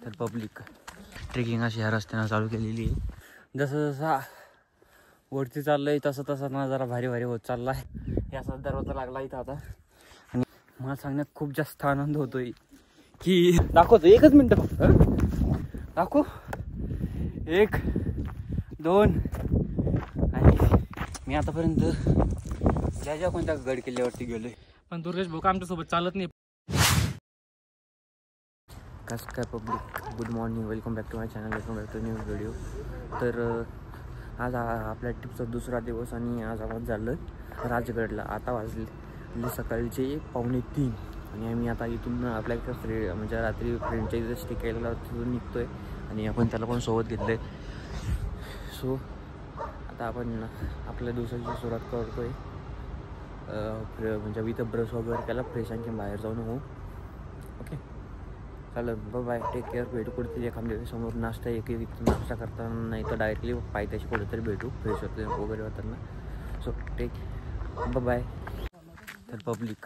तर public trekking अशी ह्या रस्त्यानं चालू केलेली आहे. जसं जसा वरती चाललंय तसं तसा नजारा भारी भारी होत चालला आहे. याचा दरवाजा लागला इथं आता. आणि मला सांगण्यात खूप जास्त आनंद होतोय की दाखवतो. एकच मिनटं फक्त दाखव. 1 2 आणि मी आतापर्यंत ज्या कोणत्या गड किल्ल्यावरती गेलोय, पण दुर्गेश भाऊ आमच्यासोबत चालत नाही. कसं काय public, good morning, welcome back to my channel, welcome back to new video. तर आज आपल्या ट्रिपचा दुसरा दिवस आणि आज आपण चाललो आहे राजगडला. आता वाजले सकाळचे 2:45 आणि आम्ही आता इथून आपल्या एका म्हणजे रात्री फ्रेंडच्या इथे स्टे केलेला तिथून निघतो आहे आणि आपण त्याला पण सोबत घेतलं आहे. सो आता आपण आपल्या दिवसाची सुरुवात करतो आहे. म्हणजे इथं ब्रश वगैरे केला, फ्रेश आणखी बाहेर जाऊन हो. ओके चालेल, बाय, टेक केअर. भेटू कुठेतरी एखाद्या समोर नाश्ता नाश्ता करताना, नाही तर डायरेक्टली पायथ्याशी कुठेतरी भेटू फ्रेश होते वगैरे होताना. So take bye. तर पब्लिक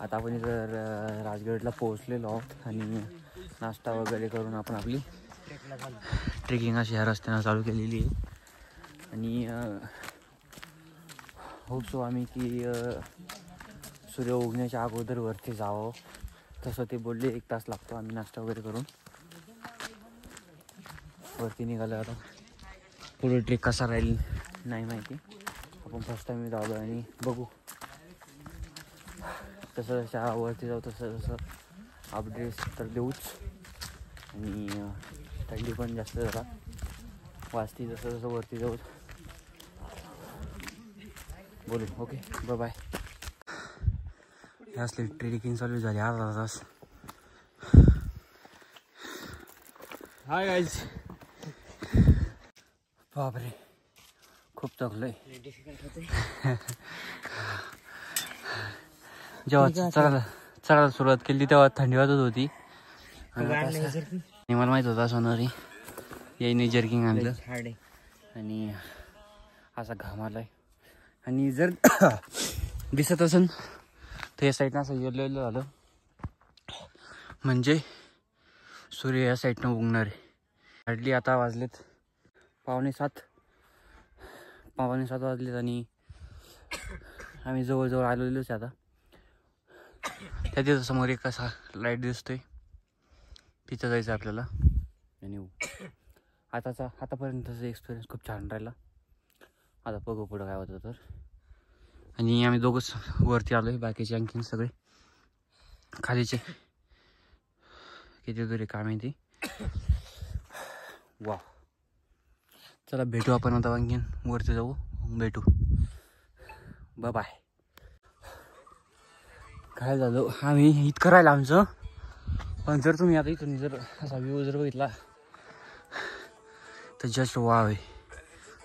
आता आपण इथं राजगडला पोहोचलेलो आहोत आणि नाश्ता वगैरे करून आपण आपली ट्रेकिंग अशी ह्या रस्त्यानं चालू केलेली आहे. आणि होप सो आम्ही की सूर्य उगण्याच्या अगोदर वरती जावं, तसं ते बोलले. 1 तास लागतो. आम्ही नाश्ता वगैरे करून वरती निघालो. आता पुढे ट्रेक कसा राहील नाही माहिती. आपण फर्स्ट टाईम जाऊ आणि बघू. तसं जसं वरती जाऊ तसं तसं अपडेट्स तर देऊच. आणि थंडी पण जास्त जरा वाजती. जसं जसं वरती जाऊ बोलू. Okay bye. हे असले ट्रेकिंग चालू झाली अर्धा तास. Hi guys. बापरे खूप थकलोय. जेव्हा चढायला सुरुवात केली तेव्हा थंडी वाजत होती आणि मला माहित होता सोनारी याने जर्किंग आणलं आणि असा घाम आलाय. आणि जर दिसत असेल तर या साईडनं असं येलो येलो झालं म्हणजे सूर्य या साईडनं उगणार आहे. हार्डली आता वाजलेत 6:45 वाजलेत आणि आम्ही जवळजवळ आलेलोच आता. त्या तिथं समोर एक असा लाईट दिसतोय, तिथं जायचं आपल्याला. आणि आतापर्यंतचा एक्सपिरियन्स खूप छान राहिला. आता बघू पुढं काय होतं तर. आणि आम्ही दोघंच वरती आलो आहे, बाकीचे आणखीन सगळे खालीचे कितीतरी काम आहे ती. वा चला भेटू आपण आता. आणखीन वरती जाऊ, भेटू. बाय. काय झालं आम्ही इतकं राहिलं आमचं. पण जर तुम्ही आता इथून जर असा व्ह्यू जर बघितला तर जस्ट वाव आहे.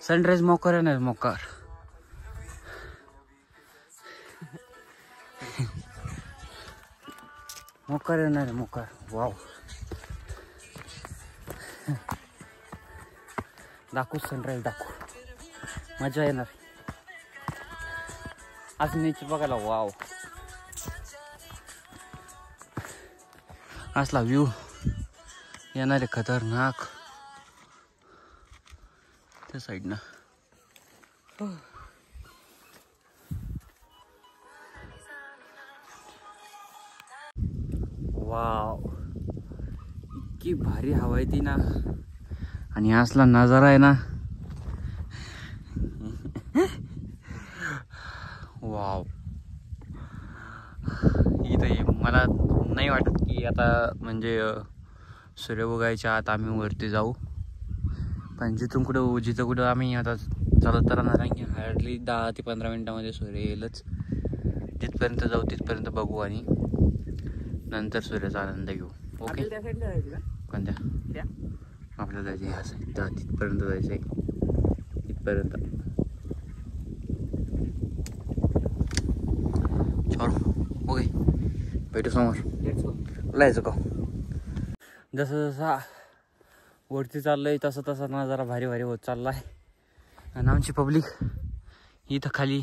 सनराईज मोकार आहे ना, मोकार. मोकार येणार आहे, मोकार. वाव दाखवू सनराईज, दाखवू. मजा येणार आज नेचर बघायला. वाव असला व्ह्यू येणार आहे खतरनाक त्या साईडनं. वाव इतकी भारी हवा आहे ती ना. आणि असला नजारा आहे ना. वाव इथं मला नाही वाटत की आता म्हणजे सूर्य उगायच्या आत आम्ही वरती जाऊ. पण जिथं कुठं आम्ही आता चालत राहणार आहे की हार्डली 10 ते 15 मिनिटामध्ये सूर्य येईलच. जिथपर्यंत जाऊ तिथपर्यंत बघू आणि नंतर सूर्याचा आनंद घेऊ. ओके कोणत्या आपल्याला जायचं ह्या साईड, तिथपर्यंत जायचं आहे. तिथपर्यंत ओके भेटू समोर. लायचं का जसं जसा वरती चाललंय तसं तसा नजारा भारी भारी होत चालला आहे. आणि आमची पब्लिक इथं खाली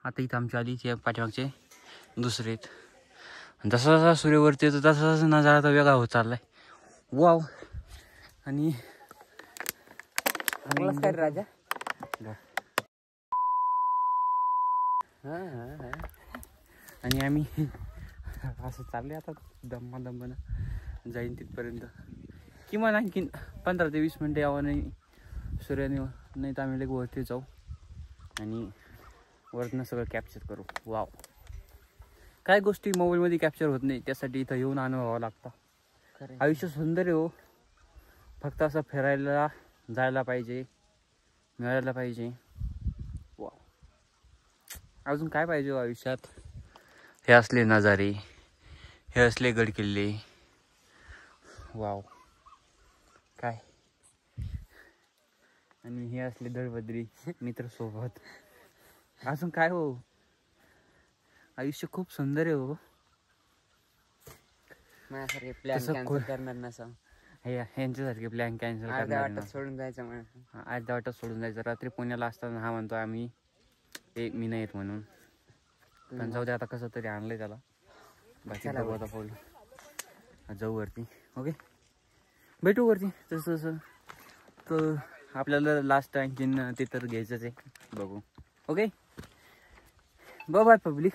आता इथं आमची आली. ते पाठीमागचे दुसरे आहेत. जसा जसा सूर्यवरती येतो तसा तसा नजारा तर वेगळा होत चाललाय. वाव. आणि नमस्कार राजा. आणि आम्ही असं चालले आता दमानं जाईन तिथपर्यंत. किमान आणखीन 15 ते 20 मिनटं यावं नाही सूर्याने, नाही तर आम्ही वरती जाऊ आणि वरनं सगळं कॅप्चर करू. वाव. काय गोष्टी मोबाईलमध्ये कॅप्चर होत नाही, त्यासाठी इथं येऊन अनुभवावं लागतं. आयुष्य सुंदर आहे हो, फक्त असं फिरायला जायला पाहिजे, मिळायला पाहिजे. वाव. अजून काय पाहिजे आयुष्यात? हे असले नजारे, हे असले गडकिल्ले. वाव. काय. आणि हे असले दळबद्री मित्र सोबत. अजून काय हो, आयुष्य खूप सुंदर आहे हो. माझ्यासारखे प्लॅन कॅन्सल करणार नसा. यांच्यासारखे प्लॅन कॅन्सल करणार, सोडून जायचं म्हणून अर्ध्या वाटत सोडून जायचं. रात्री पुण्याला असताना हा म्हणतो आम्ही मी नाही येत म्हणून. पण जाऊ दे, आता कसं तरी आणलंय त्याला. बाकी बघू आता पाहू, जाऊ वरती. ओके, भेटू वरती. तसं तसं तर आपल्याला लास्ट आणखीन ते तर घ्यायचंच आहे. बघू. Okay, bye bye public.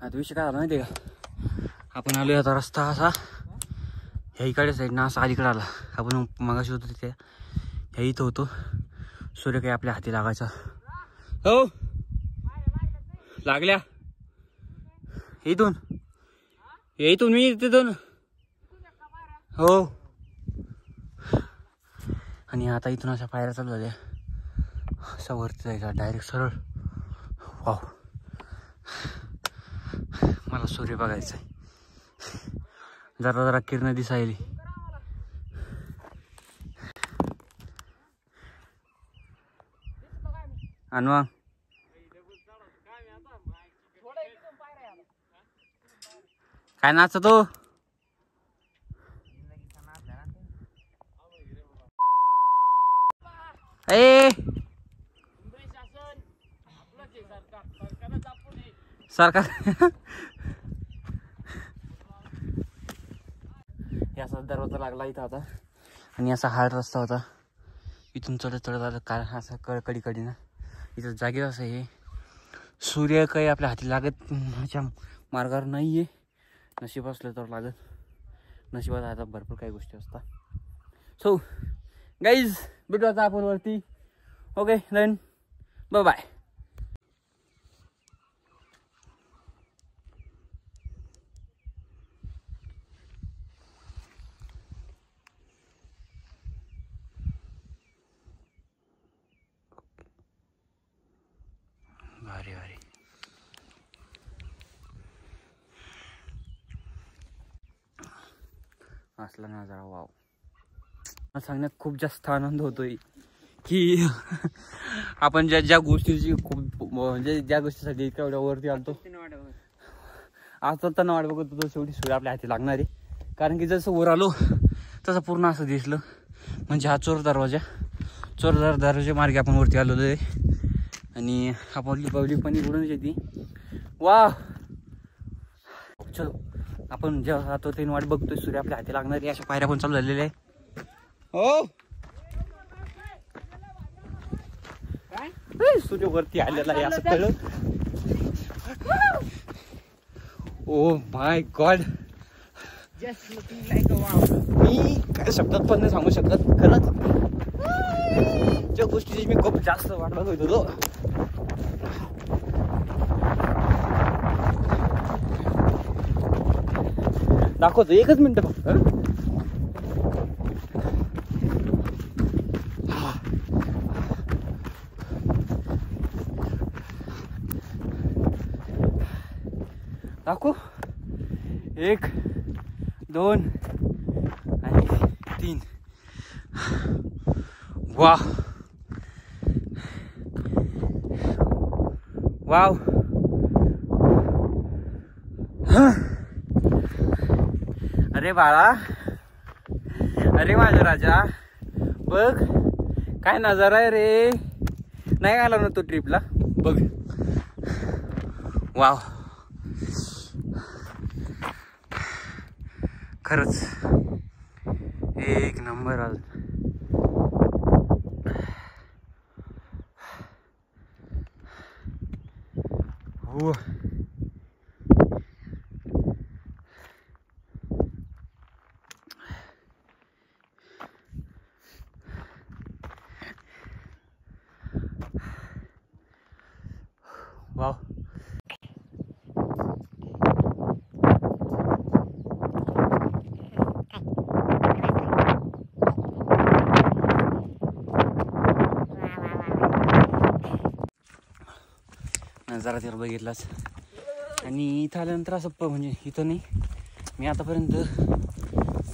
आता विषय काय झाला माहिती आहे का? आपण आलो आता रस्ता असा ह्या इकडे साईड ना, असा अलीकडे आला. आपण मगाशी होतो तिथे, ह्या इथं होतो. सूर्य काही आपल्या हाती लागायचा. हो लागल्या इथून, इथून मी तिथून. हो. आणि आता इथून अशा पायऱ्या चालू झाल्या, असा वरती जायचा डायरेक्ट सरळ. वाव. मला सूर्य बघायचा आहे. जरा जरा किरण दिसायली. आणि काय नाचतो? ए सरकार. असा दरवाजा लागला इथं आता. आणि असा हार्ड रस्ता होता, इथून चढत चढत आलं काय असं कडीकडीनं. इथं जागेच असं हे सूर्य काही आपल्या हाती लागत ह्याच्या मार्गावर नाही आहे. नशीब असलं तर लागत, नशिबात आता भरपूर काही गोष्टी असतात. सो गाईज, भेटू आता आपण वरती. Okay then, bye bye. भारी भारी. असला नजारा. वाव. सांगण्यात खूप जास्त आनंद होतोय की आपण ज्या गोष्टीची खूप म्हणजे ज्या गोष्टीसाठी इतक्या एवढ्या वरती आलतो, आता त्यांना वाट बघत होतो. शेवटी सूर्य आपल्या हाती लागणार आहे. कारण की जसं वर आलो तसं पूर्ण असं दिसलं. म्हणजे हा चोर दरवाजा मार्गे आपण वरती आलेलो आहे. आणि आपली पब्लिक पण इकडूनच येते. वा. चलो, आपण जेव्हा राहतो ते वाट बघतोय सूर्य आपल्या हाती लागणार आहे. अशा पायऱ्या पण चालू झालेल्या आहे. हो, सूर्य वरती आलेला आहे असं कळलं. ओ माय गॉड, मी काय शब्दात पण नाही सांगू शकत. खरंच ज्या गोष्टीची मी खूप जास्त वाट बघत होतो. दाखवतो, एकच मिनिट फक्त. दाखव. 1 2 आणि 3. Wow wow. अरे बाळा, अरे माझा राजा, बघ काय नजारा आहे रे. नाही आला ना तो ट्रिपला, बघ. वाव. खरंच एक नंबर आज. हो वाव. नजारा तर बघितलाच. आणि इथं आल्यानंतर असं म्हणजे इथं नाही, मी आतापर्यंत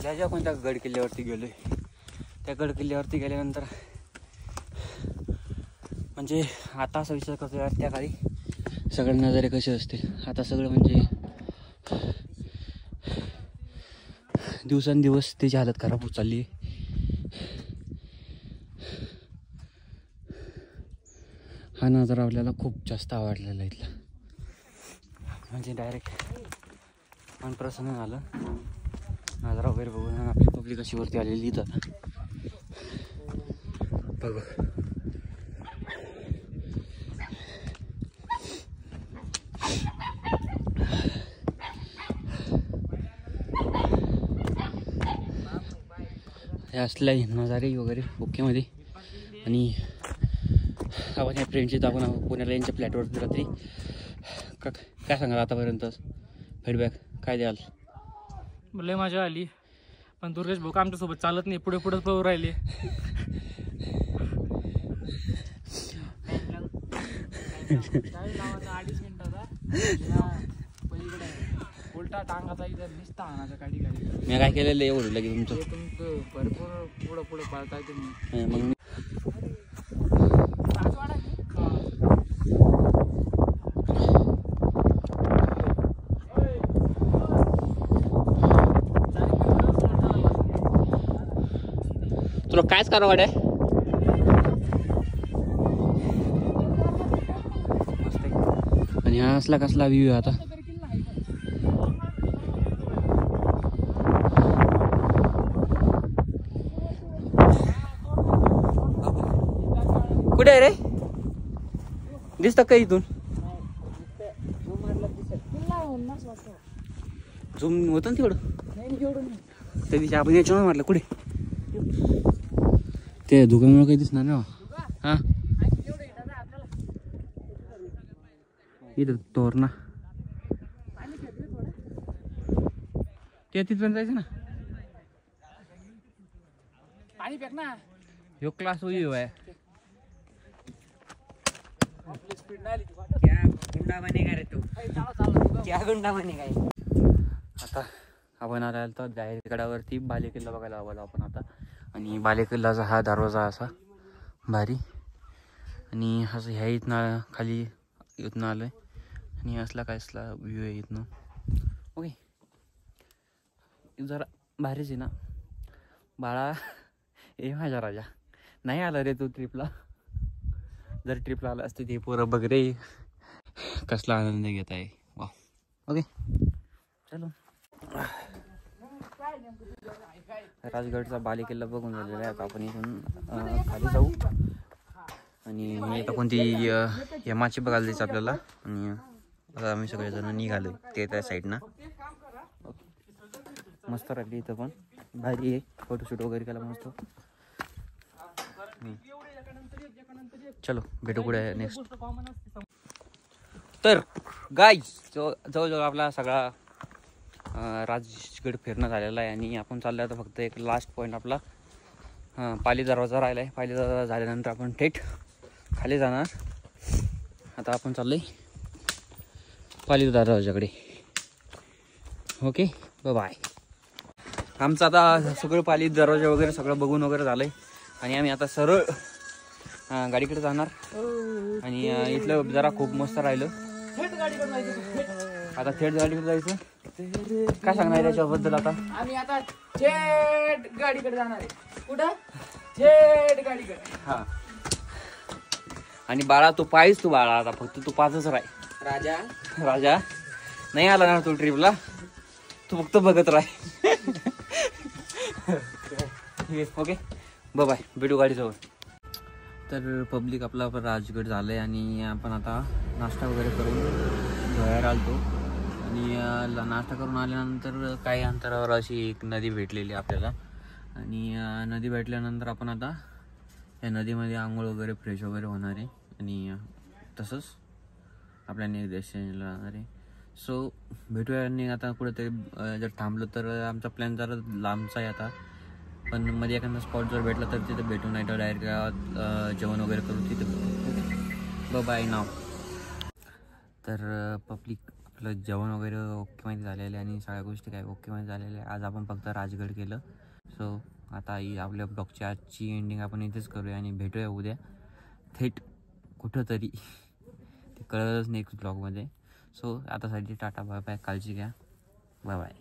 ज्या कोणत्या गड किल्ल्यावरती गेलो आहे त्या गड किल्ल्यावरती गेल्यानंतर म्हणजे आता असा विचार करतो यार त्या काळी सगळे नजारे कसे असतील. आता सगळं म्हणजे दिवसेंदिवस त्याची हालत खराब होत चालली आहे. हा नजारा आपल्याला खूप जास्त आवडलेला इथला, म्हणजे डायरेक्ट मन प्रसन्न झालं नजारा वगैरे बघून. आपली पब्लिक अशी वरती आलेली इथं बघ. हे असल्या नजारे वगैरे ओकेमध्ये. आणि आपण या फ्रेंडशीत आपण पुण्याला यांच्या फ्लॅटवरती रात्री काय सांगाल आतापर्यंत फीडबॅक काय द्याल? लय मजा आली, पण दुर्गेश भाऊ आमच्यासोबत चालत नाही, पुढे पुढे पळू राहिले. उलटा टांगाचा इथं निसता आणायचा गाडी गाडी. मी काय केलेलं आहे एवढं लगे तुमचं भरपूर पुढं पुढं पळताय तुम्ही. मग तुला कायच करावं वाटय? आणि हा असला कसला व्ह्यू आता. कुठे आहे रे? दिसत का इथून? झूम होतं ना तिकडं त्या दिवशी आपण याच्यावर म्हटलं कुठे ते धुक्यामुळे काही दिसणार ना. हा इथं तोर ना ते तिथपर्यंत जायचं ना. पाणी फेक ना. ह्यो क्लास व्ह्यू आहे. क्या गुंडा बनेगा रे तू? क्या गुंडा बनेगा? आता आपण आला तर गायकडावरती बालेकिल्ला बघायला आलो आपण आता. आणि बालेकिल्लाचा हा दरवाजा असा भारी. आणि असं ह्या इथनं खाली इथनं आलं आहे. आणि असला काय असला व्ह्यू आहे इथनं. ओके जरा भारीच आहे ना. बाळा ए माझ्या राजा नाही आला रे तू ट्रिपला. जर ट्रिपला आला असते ते पोरं बघ रे कसला आनंद घेत आहे. वा ओके चलो. राजगडचा बालेकिल्ला बघून झालेला आहे. आता आपण इथून खाली जाऊ. आणि आता कोणती यमाची बघायला जायचं आपल्याला. आणि आता आम्ही सगळेजण निघालो ते त्या साईडनं. मस्त राहिली इथं पण भारी आहे. फोटोशूट वगैरे केला मस्त. चलो भेटू पुढे नेक्स्ट. तर गाईज जवळजवळ आपला सगळा राजगड फिरणं झालेला आहे. आणि आपण चाललो आता फक्त एक लास्ट पॉईंट आपला पाली दरवाजा राहिला आहे. पाली दरवाजा झाल्यानंतर आपण थेट खाली जाणार. आता आपण चाललो आहे पाली दरवाजाकडे. Okay bye. आमचं आता सगळं पाली दरवाजा वगैरे सगळं बघून वगैरे झालं आहे. आणि आम्ही आता सरळ गाडीकडे जाणार. आणि इथलं जरा खूप मस्त राहिलं. आता थेट गाडीकडे जायचं. काय सांगणार याच्याबद्दल? आता आम्ही आता थेट गाडीकडे जाणार आहे. कुठं? थेट गाडीकडे. हा आणि बाळा तू पाहिज. तू बाळा आता फक्त तू पाचच राह. राजा राजा नाही आला ना तू ट्रिपला. तू फक्त बघत राह. ओके बाय, भेटू गाडीजवळ. तर पब्लिक आपला राजगड झालं आहे आणि आपण आता नाश्ता वगैरे करून बाहेर आलतो. आणि नाश्ता करून आल्यानंतर काही अंतरावर अशी एक नदी भेटलेली आपल्याला. आणि नदी भेटल्यानंतर आपण आता या नदीमध्ये आंघोळ वगैरे फ्रेश वगैरे होणार आहे आणि तसंच आपल्या नेक्स्ट डेस्टिनेशनला जाणार आहे. सो भेटूया. आणि आता कुठेतरी जर थांबलो तर आमचा प्लॅन जरा लांबचा आहे आता, पण मध्ये एखादा स्पॉट जर भेटला तर तिथे भेटू, नाही तर डायरेक्ट जेवण वगैरे करू तिथे भेटू. ओके बाय नाव. तर पब्लिक आपलं जेवण वगैरे ओके माहिती झालेलं आहे आणि सगळ्या गोष्टी काय ओके माहिती झालेल्या आहे. आज आपण फक्त राजगड केलं. सो आता आपल्या ब्लॉगची आजची एंडिंग आपण इथेच करूया आणि भेटूया उद्या थेट कुठंतरी, ते कळलंच नेक्स्ट ब्लॉगमध्ये. सो आतासाठी टाटा बाय बाय, काळजी घ्या, बाय बाय.